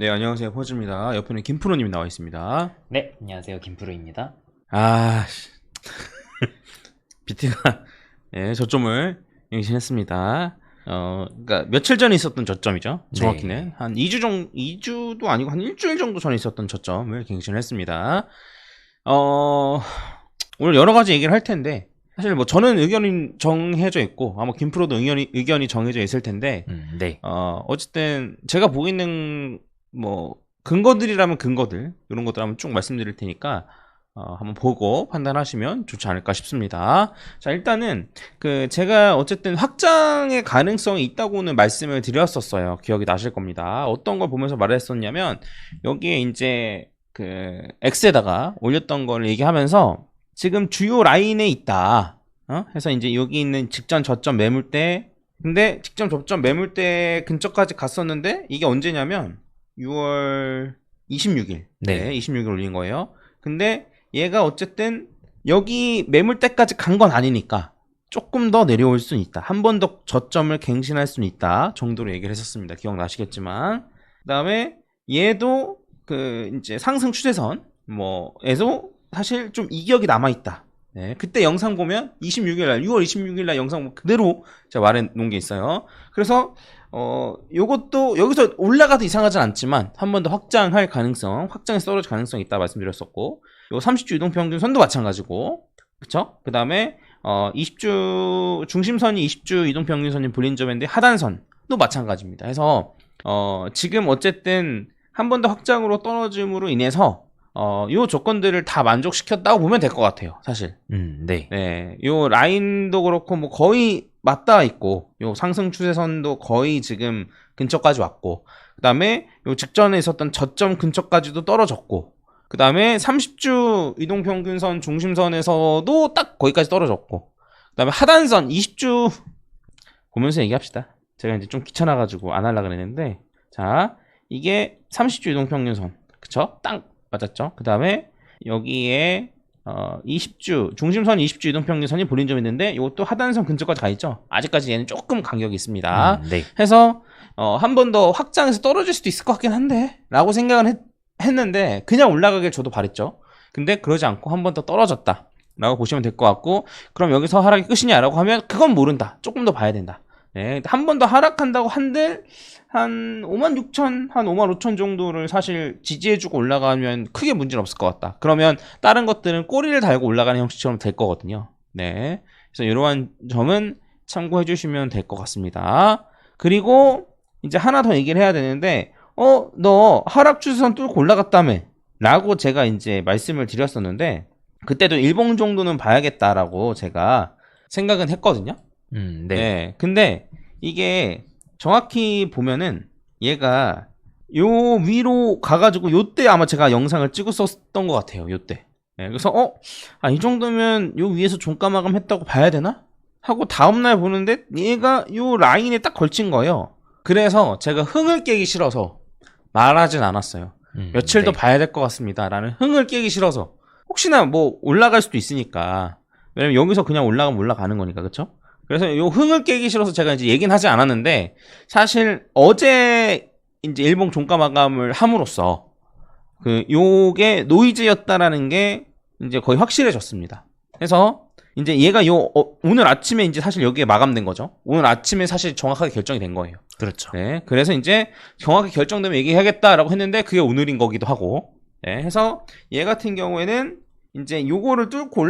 네, 안녕하세요. 퍼즈입니다. 옆에는 김프로님이 나와 있습니다. 네, 안녕하세요. 김프로입니다. 비트가 예, 저점을 갱신했습니다. 그러니까 며칠 전에 있었던 저점이죠. 정확히는 네. 한 2주 정도, 2주도 아니고 한 일주일 정도 전에 있었던 저점을 갱신했습니다. 오늘 여러 가지 얘기를 할 텐데 사실 뭐 저는 의견이 정해져 있고 아마 김프로도 의견이 정해져 있을 텐데 네. 어쨌든 제가 보이는 뭐 근거들이라면 근거들 이런 것들 한번 쭉 말씀드릴 테니까 한번 보고 판단하시면 좋지 않을까 싶습니다. 자, 일단은 제가 어쨌든 확장의 가능성이 있다고는 말씀을 드렸었어요. 기억이 나실 겁니다. 어떤 걸 보면서 말했었냐면 여기에 이제 X에다가 올렸던 걸 얘기하면서 지금 주요 라인에 있다. 해서 이제 여기 있는 직전 저점 매물대, 근데 직전 저점 매물대 근처까지 갔었는데 이게 언제냐면 6월 26일. 네, 26일 올린 거예요. 근데 얘가 어쨌든 여기 매물대까지 간 건 아니니까 조금 더 내려올 수는 있다. 한 번 더 저점을 갱신할 수는 있다. 정도로 얘기를 했었습니다. 기억나시겠지만. 그다음에 얘도 이제 상승 추세선 뭐에서 사실 좀 이격이 남아 있다. 네, 그때 영상 보면 26일 날 6월 26일 날 영상 그대로 제가 말해 놓은 게 있어요. 그래서 요것도 여기서 올라가도 이상하진 않지만 한 번 더 확장할 가능성, 확장에서 떨어질 가능성이 있다 말씀드렸었고, 요 30주 이동평균선도 마찬가지고, 그쵸? 그 다음에 20주 중심선이 20주 이동평균선이 불린점인데 하단선도 마찬가지입니다. 해서 지금 어쨌든 한 번 더 확장으로 떨어짐으로 인해서 요 조건들을 다 만족시켰다고 보면 될 것 같아요, 사실. 네. 네, 요 라인도 그렇고 뭐 거의 맞닿아 있고, 요 상승 추세선도 거의 지금 근처까지 왔고, 그 다음에 요 직전에 있었던 저점 근처까지도 떨어졌고, 그 다음에 30주 이동평균선 중심선에서도 딱 거기까지 떨어졌고, 그 다음에 하단선 20주 보면서 얘기합시다. 제가 이제 좀 귀찮아가지고 안 하려고 그랬는데, 자, 이게 30주 이동평균선, 그쵸? 딱 맞았죠? 그 다음에 여기에 20주 중심선 20주 이동평균선이 불린점이 있는데 이것도 하단선 근처까지 가 있죠. 아직까지 얘는 조금 간격이 있습니다. 네. 해서 한 번 더 확장해서 떨어질 수도 있을 것 같긴 한데 라고 생각을 했는데 그냥 올라가길 저도 바랬죠. 근데 그러지 않고 한 번 더 떨어졌다 라고 보시면 될 것 같고, 그럼 여기서 하락이 끝이냐라고 하면 그건 모른다. 조금 더 봐야 된다. 네, 한 번 더 하락한다고 한들 한 56,000, 한 55,000 정도를 사실 지지해주고 올라가면 크게 문제는 없을 것 같다. 그러면 다른 것들은 꼬리를 달고 올라가는 형식처럼 될 거거든요. 네, 그래서 이러한 점은 참고해 주시면 될 것 같습니다. 그리고 이제 하나 더 얘기를 해야 되는데, 너 하락 추세선 뚫고 올라갔다며 라고 제가 이제 말씀을 드렸었는데, 그때도 일봉 정도는 봐야겠다라고 제가 생각은 했거든요. 네. 네. 근데 이게 정확히 보면은 얘가 요 위로 가가지고 요때 아마 제가 영상을 찍었었던 것 같아요. 요때. 네, 그래서 이 정도면 요 위에서 종가 마감 했다고 봐야 되나? 하고 다음날 보는데 얘가 요 라인에 딱 걸친 거예요. 그래서 제가 흥을 깨기 싫어서 말하진 않았어요. 며칠 더 봐야 될 것 같습니다. 라는 흥을 깨기 싫어서. 혹시나 뭐 올라갈 수도 있으니까. 왜냐면 여기서 그냥 올라가면 올라가는 거니까, 그쵸? 그래서 요 흥을 깨기 싫어서 제가 이제 얘기는 하지 않았는데, 사실 어제 이제 일봉 종가 마감을 함으로써 요게 노이즈였다라는 게 이제 거의 확실해졌습니다. 그래서 이제 얘가 오늘 아침에 이제 사실 여기에 마감된 거죠. 오늘 아침에 사실 정확하게 결정이 된 거예요. 그렇죠. 네, 그래서 이제 정확히 결정되면 얘기해야겠다라고 했는데 그게 오늘인 거기도 하고, 네, 해서 얘 같은 경우에는 이제 요거를 뚫고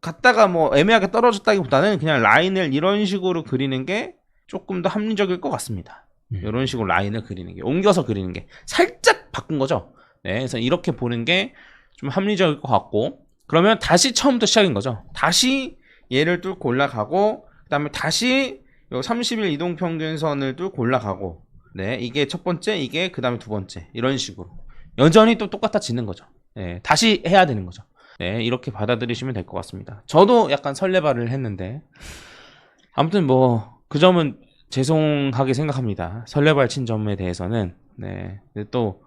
갔다가 뭐 애매하게 떨어졌다기보다는 그냥 라인을 이런 식으로 그리는 게 조금 더 합리적일 것 같습니다. 이런 식으로 라인을 그리는 게, 옮겨서 그리는 게 살짝 바꾼 거죠. 네, 그래서 이렇게 보는 게 좀 합리적일 것 같고, 그러면 다시 처음부터 시작인 거죠. 다시 얘를 뚫고 올라가고, 그 다음에 다시 요 30일 이동평균선을 뚫고 올라가고, 네, 이게 첫 번째, 이게 그 다음에 두 번째, 이런 식으로 여전히 또 똑같아지는 거죠. 네, 다시 해야 되는 거죠. 네, 이렇게 받아들이시면 될 것 같습니다. 저도 약간 설레발을 했는데, 아무튼 뭐 그 점은 죄송하게 생각합니다. 설레발 친 점에 대해서는. 네, 또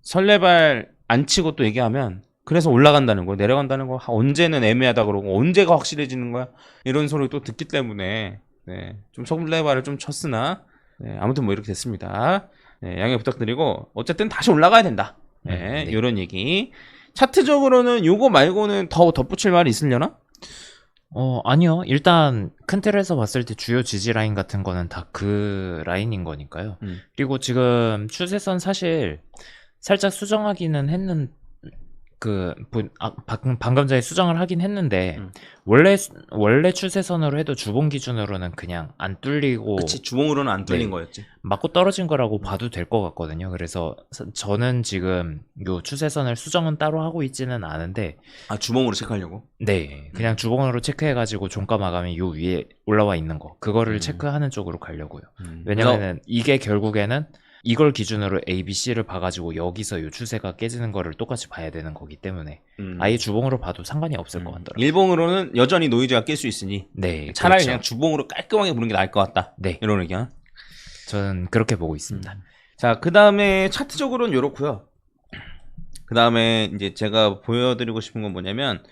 설레발 안 치고 또 얘기하면 그래서 올라간다는 거, 내려간다는 거 언제는 애매하다 그러고 언제가 확실해지는 거야, 이런 소리 또 듣기 때문에 네, 좀 설레발을 좀 쳤으나, 네, 아무튼 뭐 이렇게 됐습니다. 네, 양해 부탁드리고 어쨌든 다시 올라가야 된다. 네, 네. 이런 얘기. 차트적으로는 요거 말고는 더 덧붙일 말이 있으려나? 아니요. 일단 큰 틀에서 봤을 때 주요 지지 라인 같은 거는 다 그 라인인 거니까요. 그리고 지금 추세선 사실 살짝 수정하기는 했는 방금 전에 수정을 하긴 했는데 원래 추세선으로 해도 주봉 기준으로는 그냥 안 뚫리고 그치, 주봉으로는 안 뚫린 네. 거였지. 맞고 떨어진 거라고 봐도 될 것 같거든요. 그래서 저는 지금 요 추세선을 수정은 따로 하고 있지는 않은데 아, 주봉으로 체크하려고? 네, 그냥 주봉으로 체크해가지고 종가 마감이 요 위에 올라와 있는 거 그거를 음. 체크하는 쪽으로 가려고요. 왜냐면은 이게 결국에는 이걸 기준으로 A, B, C를 봐가지고 여기서 요 추세가 깨지는 거를 똑같이 봐야 되는 거기 때문에 아예 주봉으로 봐도 상관이 없을 것 같더라고요. 일봉으로는 여전히 노이즈가 낄 수 있으니 네, 차라리 그렇죠. 그냥 주봉으로 깔끔하게 보는 게 나을 것 같다. 네, 이런 의견. 저는 그렇게 보고 있습니다. 자, 그 다음에 차트적으로는 요렇고요. 그 다음에 이제 제가 보여드리고 싶은 건 뭐냐면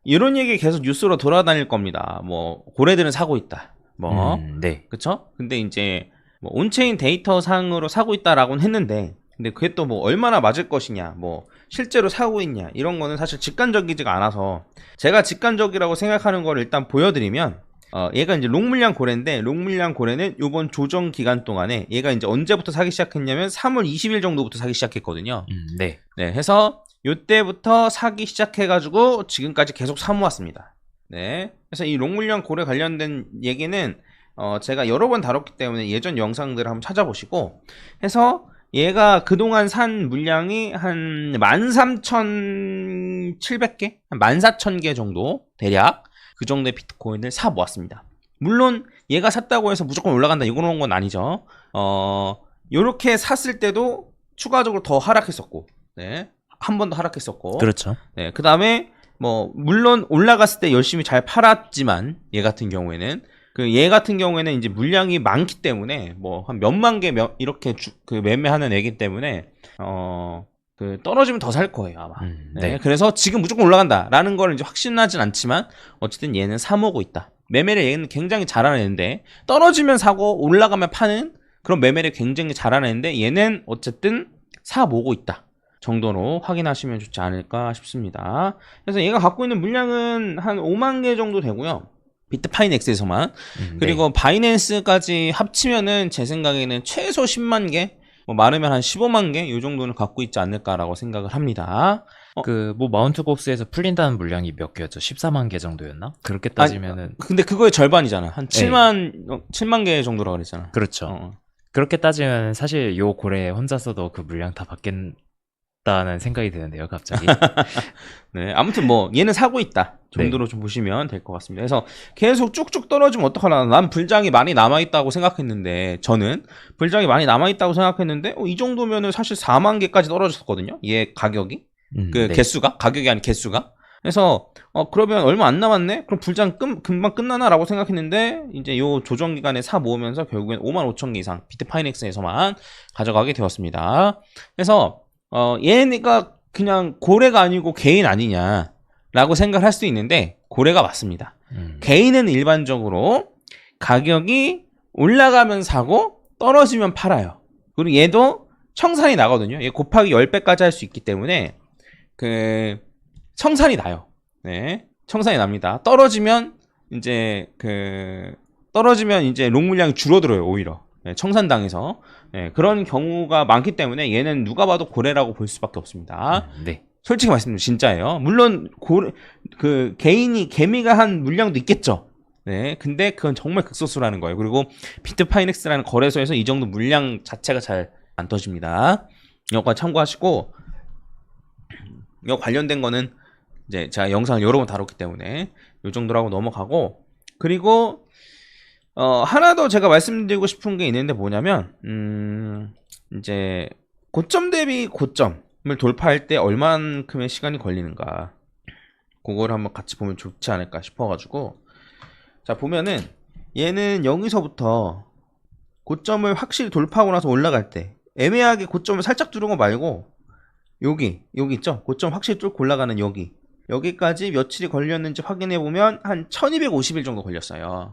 이런 얘기 계속 뉴스로 돌아다닐 겁니다. 뭐 고래들은 사고 있다. 뭐 네, 그쵸? 근데 이제 뭐 온체인 데이터 상으로 사고 있다라고는 했는데, 근데 그게 또 뭐 얼마나 맞을 것이냐, 뭐 실제로 사고 있냐, 이런 거는 사실 직관적이지가 않아서 제가 직관적이라고 생각하는 거를 일단 보여드리면, 얘가 이제 롱물량 고래인데, 롱물량 고래는 요번 조정 기간 동안에 얘가 이제 언제부터 사기 시작했냐면 3월 20일 정도부터 사기 시작했거든요. 네, 네, 해서 요때부터 사기 시작해가지고 지금까지 계속 사모았습니다. 네, 그래서 이 롱물량 고래 관련된 얘기는 제가 여러 번 다뤘기 때문에 예전 영상들을 한번 찾아보시고 해서 얘가 그동안 산 물량이 한 13,700개? 한 14,000개 정도 대략 그 정도의 비트코인을 사 모았습니다. 물론 얘가 샀다고 해서 무조건 올라간다 이런 건 아니죠. 요렇게 샀을 때도 추가적으로 더 하락했었고, 네, 한 번 더 하락했었고, 그렇죠. 네, 그 다음에 뭐 물론 올라갔을 때 열심히 잘 팔았지만 얘 같은 경우에는 이제 물량이 많기 때문에 뭐 한 몇만 개 이렇게 매매하는 애기 때문에 떨어지면 더 살 거예요 아마. 네. 네. 그래서 지금 무조건 올라간다라는 걸 이제 확신하진 않지만 어쨌든 얘는 사모고 있다. 매매를 얘는 굉장히 잘하는 애인데 떨어지면 사고 올라가면 파는 그런 매매를 굉장히 잘하는 애인데 얘는 어쨌든 사모고 있다 정도로 확인하시면 좋지 않을까 싶습니다. 그래서 얘가 갖고 있는 물량은 한 5만 개 정도 되고요. 비트파이넥스에서만. 그리고 네. 바이낸스까지 합치면은 제 생각에는 최소 10만 개, 뭐 많으면 한 15만 개, 이 정도는 갖고 있지 않을까라고 생각을 합니다. 뭐 마운트곡스에서 풀린다는 물량이 몇 개였죠? 14만 개 정도였나? 그렇게 따지면은 근데 그거의 절반이잖아. 한 7만 개 정도라고 그랬잖아. 그렇죠. 그렇게 따지면 사실 요 고래 혼자서도 그 물량 다 받겠다는 생각이 드는데요, 갑자기. 네, 아무튼 뭐 얘는 사고 있다 정도로 좀 보시면 될 것 같습니다. 그래서 계속 쭉쭉 떨어지면 어떡하나. 난 불장이 많이 남아있다고 생각했는데, 저는 불장이 많이 남아있다고 생각했는데 이 정도면은 사실 4만 개까지 떨어졌거든요. 얘 가격이 네. 개수가, 가격이 아닌 개수가. 그래서 그러면 얼마 안 남았네? 그럼 불장 금방 끝나나라고 생각했는데 이제 요 조정 기간에 사 모으면서 결국엔 5만 5천 개 이상 비트파이넥스에서만 가져가게 되었습니다. 그래서 얘네가 그냥 고래가 아니고 개인 아니냐라고 생각을 할 수 있는데 고래가 맞습니다. 개인은 일반적으로 가격이 올라가면 사고 떨어지면 팔아요. 그리고 얘도 청산이 나거든요. 얘 곱하기 10배까지 할 수 있기 때문에 청산이 나요. 네, 청산이 납니다. 떨어지면 이제 롱 물량이 줄어들어요, 오히려. 네, 청산당해서. 네, 그런 경우가 많기 때문에 얘는 누가 봐도 고래라고 볼 수밖에 없습니다. 네. 솔직히 말씀드리면 진짜예요. 물론 개미가 한 물량도 있겠죠. 네, 근데 그건 정말 극소수라는 거예요. 그리고 비트파이넥스라는 거래소에서 이 정도 물량 자체가 잘 안 떠집니다. 이거 참고하시고, 이거 관련된 거는 이제 제가 영상을 여러 번 다뤘기 때문에 이 정도로 하고 넘어가고, 그리고 하나 더 제가 말씀드리고 싶은 게 있는데 뭐냐면 이제 고점 대비 고점을 돌파할 때 얼만큼의 시간이 걸리는가, 그거를 한번 같이 보면 좋지 않을까 싶어가지고, 자 보면은 얘는 여기서부터 고점을 확실히 돌파하고 나서 올라갈 때 애매하게 고점을 살짝 뚫은 거 말고 여기 있죠? 고점 확실히 뚫고 올라가는 여기까지 며칠이 걸렸는지 확인해 보면 한 1250일 정도 걸렸어요.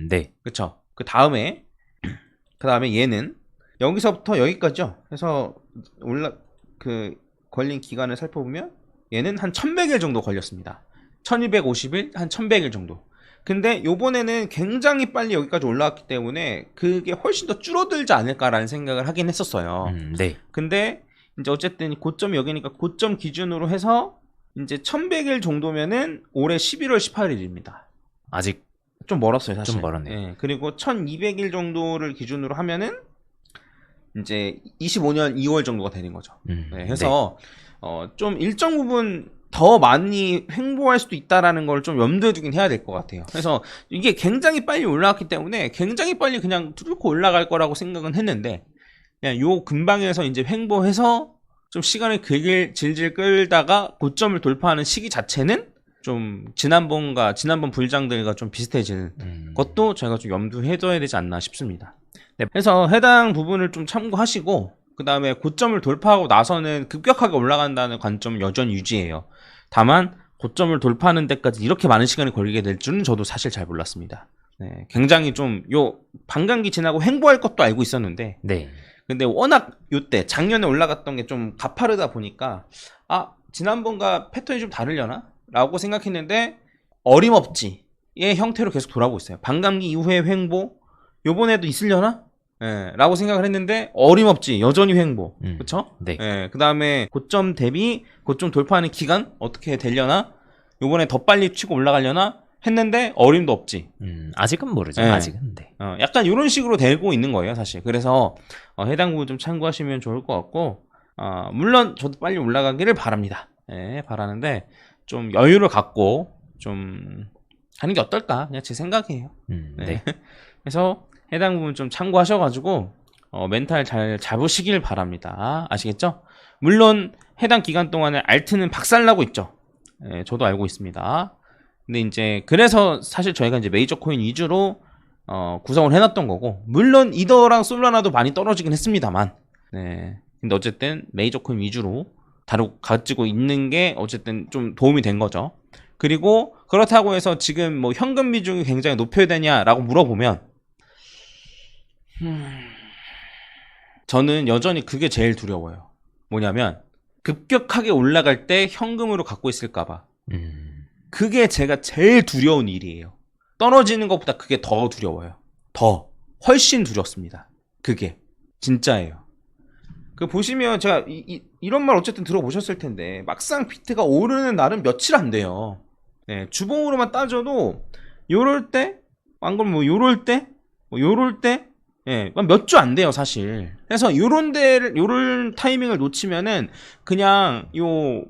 네. 그쵸? 그 다음에 얘는 여기서부터 여기까지요. 해서 그 걸린 기간을 살펴보면 얘는 한 1100일 정도 걸렸습니다. 1250일, 한 1100일 정도. 근데 요번에는 굉장히 빨리 여기까지 올라왔기 때문에 그게 훨씬 더 줄어들지 않을까라는 생각을 하긴 했었어요. 네. 근데 이제 어쨌든 고점이 여기니까 고점 기준으로 해서 이제 1100일 정도면은 올해 11월 18일입니다. 아직 좀 멀었어요, 사실. 좀 멀었네요. 예, 그리고 1200일 정도를 기준으로 하면은 이제 25년 2월 정도가 되는 거죠. 네, 해서 좀 일정 부분 더 많이 횡보할 수도 있다라는 걸 좀 염두에 두긴 해야 될 것 같아요. 그래서 이게 굉장히 빨리 올라왔기 때문에 굉장히 빨리 그냥 뚫고 올라갈 거라고 생각은 했는데 그냥 요 근방에서 이제 횡보해서 좀 시간을 질질 끌다가 고점을 돌파하는 시기 자체는 좀 지난번 불장들과 좀 비슷해지는 것도 저희가 좀 염두해 둬야 되지 않나 싶습니다. 네, 그래서 해당 부분을 좀 참고하시고 그 다음에 고점을 돌파하고 나서는 급격하게 올라간다는 관점은 여전히 유지해요. 다만 고점을 돌파하는 데까지 이렇게 많은 시간이 걸리게 될 줄은 저도 사실 잘 몰랐습니다. 네, 굉장히 좀 반감기 지나고 횡보할 것도 알고 있었는데 네. 근데 워낙 요때 작년에 올라갔던 게 좀 가파르다 보니까 지난번과 패턴이 좀 다르려나? 라고 생각했는데 어림없지의 형태로 계속 돌아오고 있어요. 반감기 이후에 횡보 요번에도 있으려나? 예, 라고 생각을 했는데 어림없지 여전히 횡보. 그쵸? 네. 예, 그 다음에 고점 대비 고점 돌파하는 기간 어떻게 되려나? 요번에 더 빨리 치고 올라가려나? 했는데 어림도 없지. 아직은 모르죠. 네. 아직은. 네. 약간 이런 식으로 되고 있는 거예요, 사실. 그래서 해당 부분 좀 참고하시면 좋을 것 같고 물론 저도 빨리 올라가기를 바랍니다. 예, 바라는데 좀 여유를 갖고 좀 하는 게 어떨까? 그냥 제 생각이에요. 네. 그래서 해당 부분 좀 참고하셔가지고 멘탈 잘 잡으시길 바랍니다. 아시겠죠? 물론 해당 기간 동안에 알트는 박살나고 있죠. 예, 저도 알고 있습니다. 근데 이제 그래서 사실 저희가 이제 메이저 코인 위주로 구성을 해놨던 거고 물론 이더랑 솔라나도 많이 떨어지긴 했습니다만 네. 근데 어쨌든 메이저 코인 위주로 가지고 있는 게 어쨌든 좀 도움이 된 거죠. 그리고 그렇다고 해서 지금 뭐 현금 비중이 굉장히 높여야 되냐라고 물어보면 저는 여전히 그게 제일 두려워요. 뭐냐면 급격하게 올라갈 때 현금으로 갖고 있을까봐. 그게 제가 제일 두려운 일이에요. 떨어지는 것보다 그게 더 두려워요. 훨씬 두렵습니다. 그게 진짜예요. 그 보시면 제가 이런 말 어쨌든 들어보셨을 텐데 막상 비트가 오르는 날은 며칠 안 돼요. 네, 주봉으로만 따져도 요럴 때, 안 그러면 뭐 요럴 때, 예, 몇 주 안 돼요, 사실. 그래서 요런 타이밍을 놓치면은 그냥 요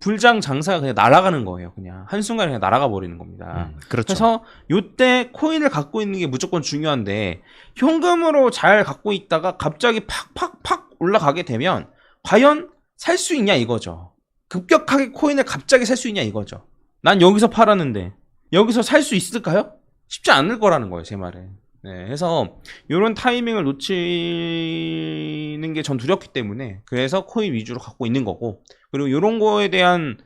불장 장사가 그냥 날아가는 거예요. 그냥 한순간에 그냥 날아가 버리는 겁니다. 그렇죠. 그래서 요때 코인을 갖고 있는 게 무조건 중요한데 현금으로 잘 갖고 있다가 갑자기 팍팍팍 올라가게 되면 과연 살 수 있냐 이거죠. 급격하게 코인을 갑자기 살 수 있냐 이거죠. 난 여기서 팔았는데 여기서 살 수 있을까요? 쉽지 않을 거라는 거예요, 제 말은. 네, 해서 요런 타이밍을 놓치는 게 전 두렵기 때문에 그래서 코인 위주로 갖고 있는 거고 그리고 요런 거에 대한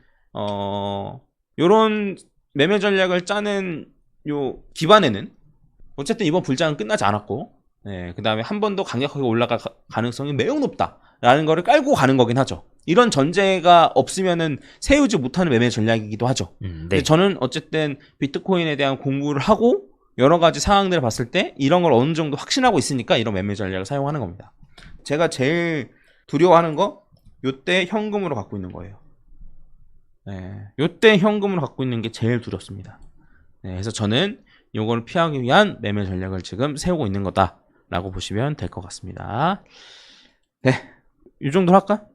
요런 매매 전략을 짜는 요 기반에는 어쨌든 이번 불장은 끝나지 않았고 네, 그 다음에 한 번 더 강력하게 올라갈 가능성이 매우 높다라는 거를 깔고 가는 거긴 하죠. 이런 전제가 없으면은 세우지 못하는 매매 전략이기도 하죠. 근데 저는 어쨌든 비트코인에 대한 공부를 하고 여러 가지 상황들을 봤을 때 이런 걸 어느 정도 확신하고 있으니까 이런 매매 전략을 사용하는 겁니다. 제가 제일 두려워하는 거 요때 현금으로 갖고 있는 거예요. 네, 요때 현금으로 갖고 있는 게 제일 두렵습니다. 네, 그래서 저는 요거를 피하기 위한 매매 전략을 지금 세우고 있는 거다라고 보시면 될 것 같습니다. 네, 이 정도로 할까?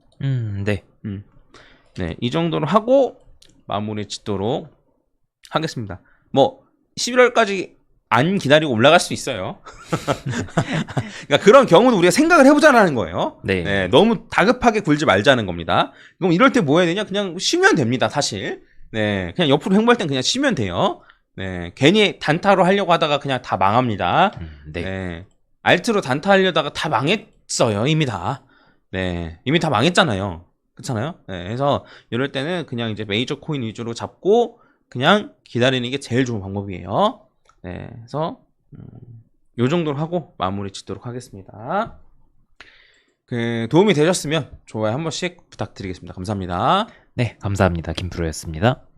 네. 네, 이 정도로 하고 마무리 짓도록 하겠습니다. 뭐 11월까지 안 기다리고 올라갈 수 있어요. 그러니까 그런 경우는 우리가 생각을 해보자는 거예요. 네. 네, 너무 다급하게 굴지 말자는 겁니다. 그럼 이럴 때 뭐 해야 되냐? 그냥 쉬면 됩니다, 사실. 네, 그냥 옆으로 횡보할 땐 그냥 쉬면 돼요. 네, 괜히 단타로 하려고 하다가 그냥 다 망합니다. 네, 알트로 단타 하려다가 다 망했어요, 이미 다. 네, 이미 다 망했잖아요. 그렇잖아요. 네, 그래서 이럴 때는 그냥 이제 메이저 코인 위주로 잡고 그냥 기다리는 게 제일 좋은 방법이에요. 네, 그래서 요 정도로 하고 마무리 짓도록 하겠습니다. 도움이 되셨으면 좋아요 한 번씩 부탁드리겠습니다. 감사합니다. 네, 감사합니다. 김프로였습니다.